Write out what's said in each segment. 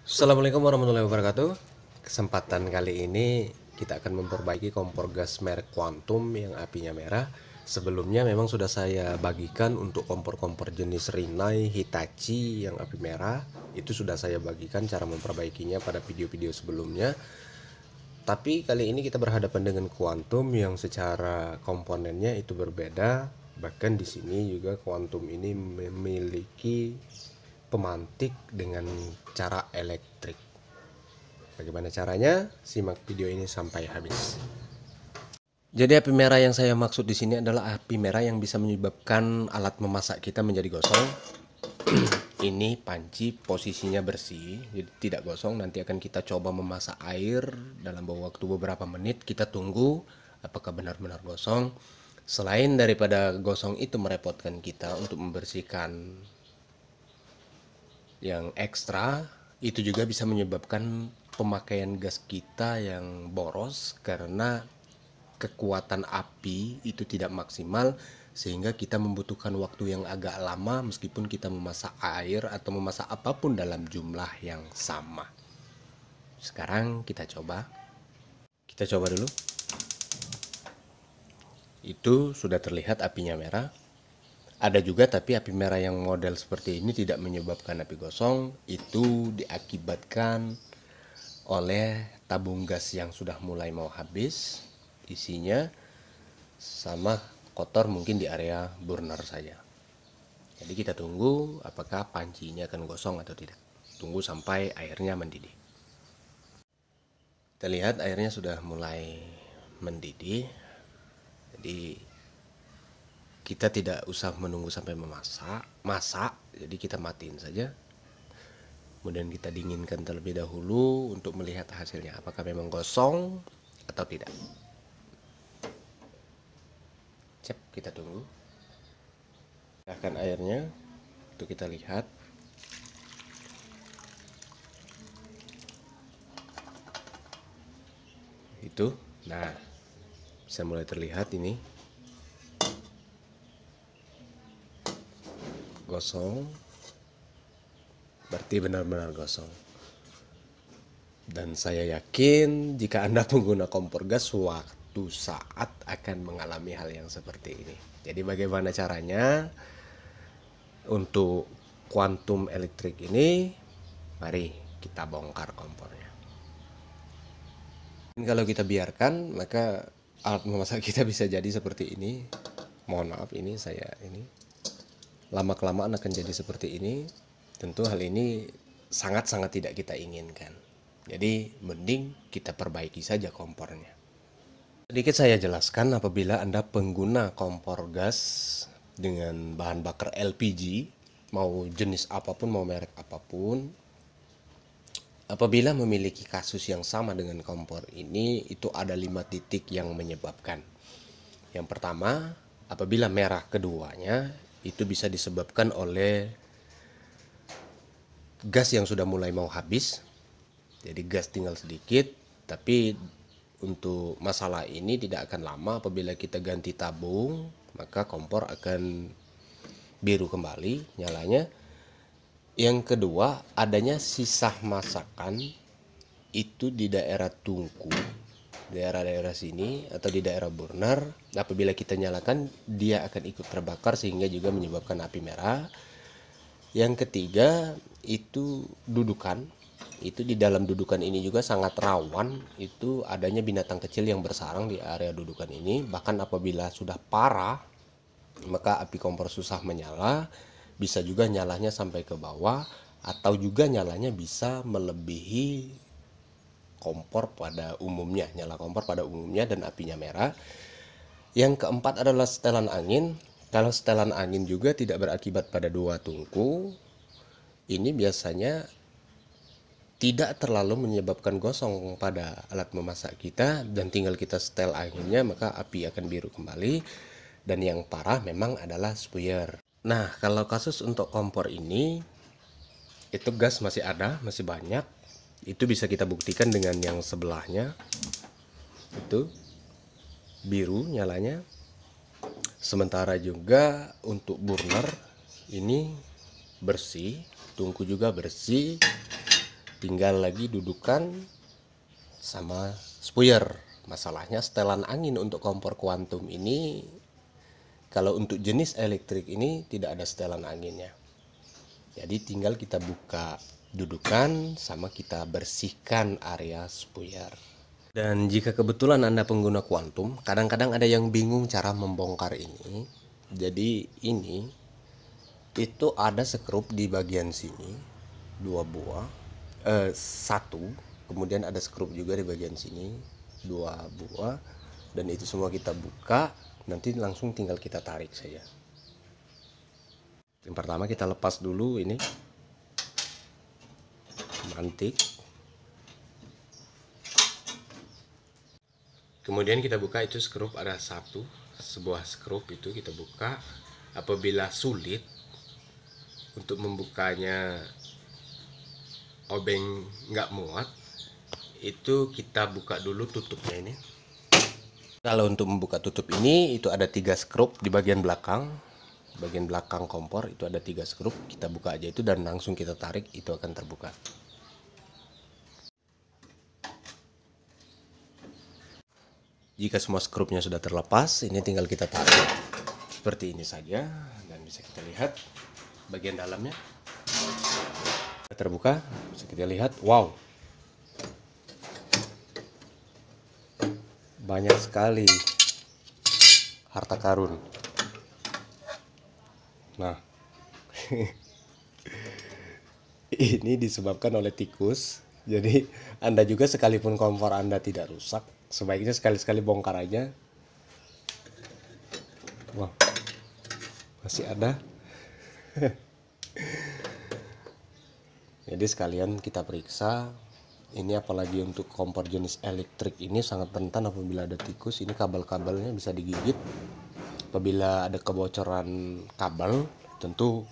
Assalamualaikum warahmatullahi wabarakatuh. Kesempatan kali ini kita akan memperbaiki kompor gas merek Quantum yang apinya merah. Sebelumnya memang sudah saya bagikan untuk kompor-kompor jenis Rinnai, Hitachi yang api merah. Itu sudah saya bagikan cara memperbaikinya pada video-video sebelumnya. Tapi kali ini kita berhadapan dengan Quantum yang secara komponennya itu berbeda. Bahkan di sini juga Quantum ini memiliki pemantik dengan cara elektrik. Bagaimana caranya? Simak video ini sampai habis. Jadi api merah yang saya maksud di sini adalah api merah yang bisa menyebabkan alat memasak kita menjadi gosong. Ini panci posisinya bersih, jadi tidak gosong. Nanti akan kita coba memasak air dalam waktu beberapa menit. Kita tunggu apakah benar-benar gosong. Selain daripada gosong itu merepotkan kita untuk membersihkan yang ekstra, itu juga bisa menyebabkan pemakaian gas kita yang boros karena kekuatan api itu tidak maksimal, sehingga kita membutuhkan waktu yang agak lama meskipun kita memasak air atau memasak apapun dalam jumlah yang sama. Sekarang kita coba dulu. Itu sudah terlihat apinya merah. Ada juga tapi api merah yang model seperti ini tidak menyebabkan api gosong. Itu diakibatkan oleh tabung gas yang sudah mulai mau habis isinya, sama kotor mungkin di area burner saja. Jadi kita tunggu apakah panci ini akan gosong atau tidak. Tunggu sampai airnya mendidih. Kita lihat airnya sudah mulai mendidih. Jadi kita tidak usah menunggu sampai masak, jadi kita matiin saja. Kemudian kita dinginkan terlebih dahulu untuk melihat hasilnya, apakah memang gosong atau tidak. Cep, kita tunggu. Akan airnya untuk kita lihat. Itu, nah, bisa mulai terlihat ini gosong, berarti benar-benar gosong. Dan saya yakin jika Anda pengguna kompor gas suatu saat akan mengalami hal yang seperti ini. Jadi bagaimana caranya untuk Quantum elektrik ini? Mari kita bongkar kompornya. Dan kalau kita biarkan, maka alat memasak kita bisa jadi seperti ini. Mohon maaf, ini saya lama-kelamaan akan jadi seperti ini. Tentu hal ini sangat-sangat tidak kita inginkan. Jadi mending kita perbaiki saja kompornya. Sedikit saya jelaskan, apabila Anda pengguna kompor gas dengan bahan bakar LPG, mau jenis apapun, mau merek apapun, apabila memiliki kasus yang sama dengan kompor ini, itu ada 5 titik yang menyebabkan. Yang pertama, apabila merah keduanya, itu bisa disebabkan oleh gas yang sudah mulai mau habis. Jadi gas tinggal sedikit, tapi untuk masalah ini tidak akan lama. Apabila kita ganti tabung, maka kompor akan biru kembali nyalanya. Yang kedua, adanya sisa masakan itu di daerah tungku, daerah-daerah sini atau di daerah burner. Apabila kita nyalakan, dia akan ikut terbakar sehingga juga menyebabkan api merah. Yang ketiga, itu dudukan. Itu di dalam dudukan ini juga sangat rawan, itu adanya binatang kecil yang bersarang di area dudukan ini. Bahkan apabila sudah parah, maka api kompor susah menyala. Bisa juga nyalanya sampai ke bawah, atau juga nyalanya bisa melebihi kompor pada umumnya, nyala kompor pada umumnya dan apinya merah. Yang keempat adalah setelan angin. Kalau setelan angin juga tidak berakibat pada dua tungku, ini biasanya tidak terlalu menyebabkan gosong pada alat memasak kita, dan tinggal kita setel anginnya maka api akan biru kembali. Dan yang parah memang adalah spuyer. Nah, kalau kasus untuk kompor ini, itu gas masih ada, masih banyak. Itu bisa kita buktikan dengan yang sebelahnya. Itu biru nyalanya. Sementara juga untuk burner ini bersih, tungku juga bersih, tinggal lagi dudukan sama spuyer. Masalahnya setelan angin untuk kompor kuantum ini, kalau untuk jenis elektrik ini tidak ada setelan anginnya. Jadi tinggal kita buka dudukan sama kita bersihkan area spuyer. Dan jika kebetulan Anda pengguna kuantum, kadang-kadang ada yang bingung cara membongkar ini. Jadi ini itu ada skrup di bagian sini, 2 buah, satu, kemudian ada skrup juga di bagian sini, 2 buah, dan itu semua kita buka, nanti langsung tinggal kita tarik saja. Yang pertama kita lepas dulu ini mantik, kemudian kita buka itu skrup, ada sebuah skrup itu kita buka. Apabila sulit untuk membukanya, obeng nggak muat, itu kita buka dulu tutupnya ini. Kalau untuk membuka tutup ini itu ada 3 skrup di bagian belakang kompor, itu ada 3 skrup. Kita buka aja itu dan langsung kita tarik, itu akan terbuka. Jika semua skrupnya sudah terlepas, ini tinggal kita tarik seperti ini saja, dan bisa kita lihat bagian dalamnya terbuka. Bisa kita lihat, wow, banyak sekali harta karun. Nah, ini disebabkan oleh tikus. Jadi Anda juga, sekalipun kompor Anda tidak rusak, sebaiknya sekali-sekali bongkar aja. Wah, masih ada. Jadi sekalian kita periksa. Ini apalagi untuk kompor jenis elektrik ini sangat rentan apabila ada tikus. Ini kabel-kabelnya bisa digigit. Apabila ada kebocoran kabel, tentu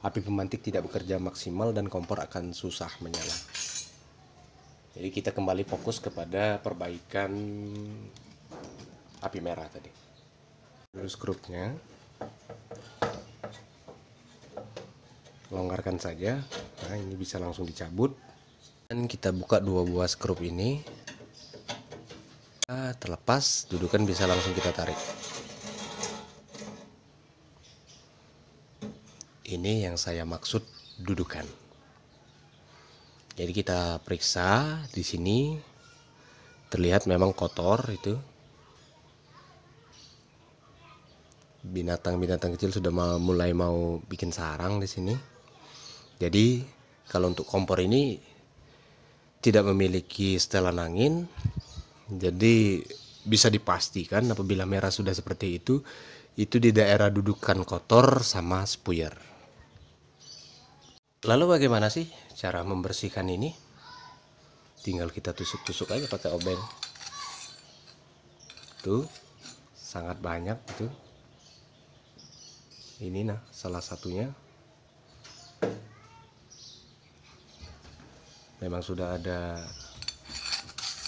api pemantik tidak bekerja maksimal dan kompor akan susah menyala. Jadi kita kembali fokus kepada perbaikan api merah tadi. Terus skrupnya longgarkan saja. Nah, ini bisa langsung dicabut. Dan kita buka 2 buah skrup ini. Nah, terlepas, dudukan bisa langsung kita tarik. Ini yang saya maksud dudukan. Jadi kita periksa di sini, terlihat memang kotor itu. Binatang-binatang kecil sudah mulai mau bikin sarang di sini. Jadi kalau untuk kompor ini tidak memiliki setelan angin, jadi bisa dipastikan apabila merah sudah seperti itu di daerah dudukan kotor sama spuyer. Lalu bagaimana sih cara membersihkan ini? Tinggal kita tusuk-tusuk aja pakai obeng. Tuh, sangat banyak itu. Ini nah salah satunya. Memang sudah ada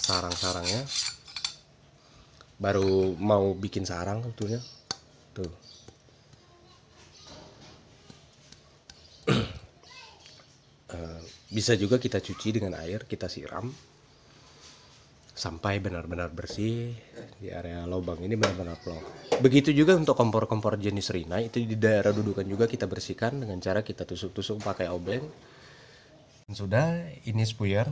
sarang-sarangnya. Baru mau bikin sarang sebetulnya. Tuh. Bisa juga kita cuci dengan air, kita siram sampai benar-benar bersih di area lubang ini, benar-benar plong. Begitu juga untuk kompor-kompor jenis Rinnai, itu di daerah dudukan juga kita bersihkan dengan cara kita tusuk-tusuk pakai obeng. Sudah, ini spuyer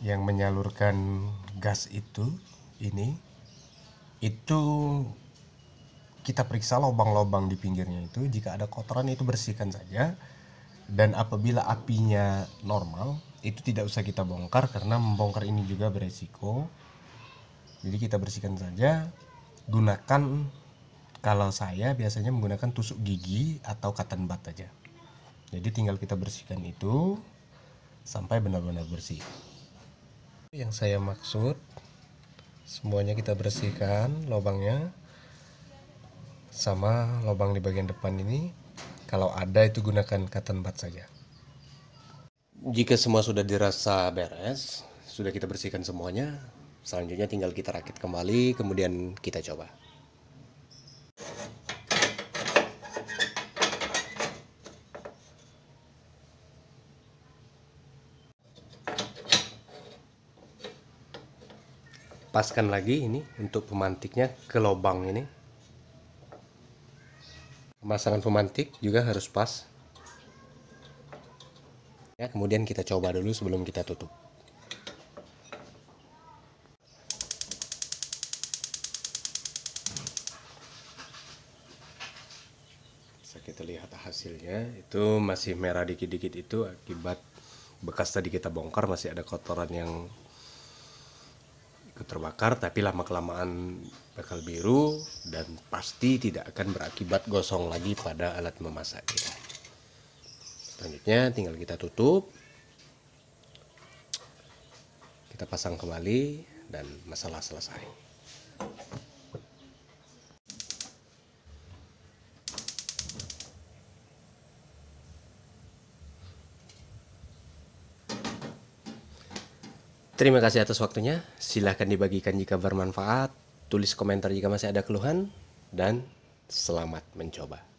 yang menyalurkan gas itu kita periksa lubang-lubang di pinggirnya itu. Jika ada kotoran itu bersihkan saja, dan apabila apinya normal itu tidak usah kita bongkar, karena membongkar ini juga beresiko. Jadi kita bersihkan saja. Gunakan, kalau saya biasanya menggunakan tusuk gigi atau cotton bud aja. Jadi tinggal kita bersihkan itu sampai benar-benar bersih. Yang saya maksud, semuanya kita bersihkan lubangnya, sama lubang di bagian depan ini. Kalau ada itu gunakan cotton bud saja. Jika semua sudah dirasa beres, sudah kita bersihkan semuanya, selanjutnya tinggal kita rakit kembali, kemudian kita coba. paskan lagi ini untuk pemantiknya ke lubang ini. Pemasangan pemantik juga harus pas. Ya, kemudian kita coba dulu sebelum kita tutup. Bisa kita lihat hasilnya, itu masih merah dikit-dikit, itu akibat bekas tadi kita bongkar masih ada kotoran yang ikut terbakar, tapi lama-kelamaan bakal biru dan pasti tidak akan berakibat gosong lagi pada alat memasak kita. Selanjutnya tinggal kita tutup, kita pasang kembali, dan masalah selesai. Terima kasih atas waktunya. Silahkan dibagikan jika bermanfaat, tulis komentar jika masih ada keluhan, dan selamat mencoba.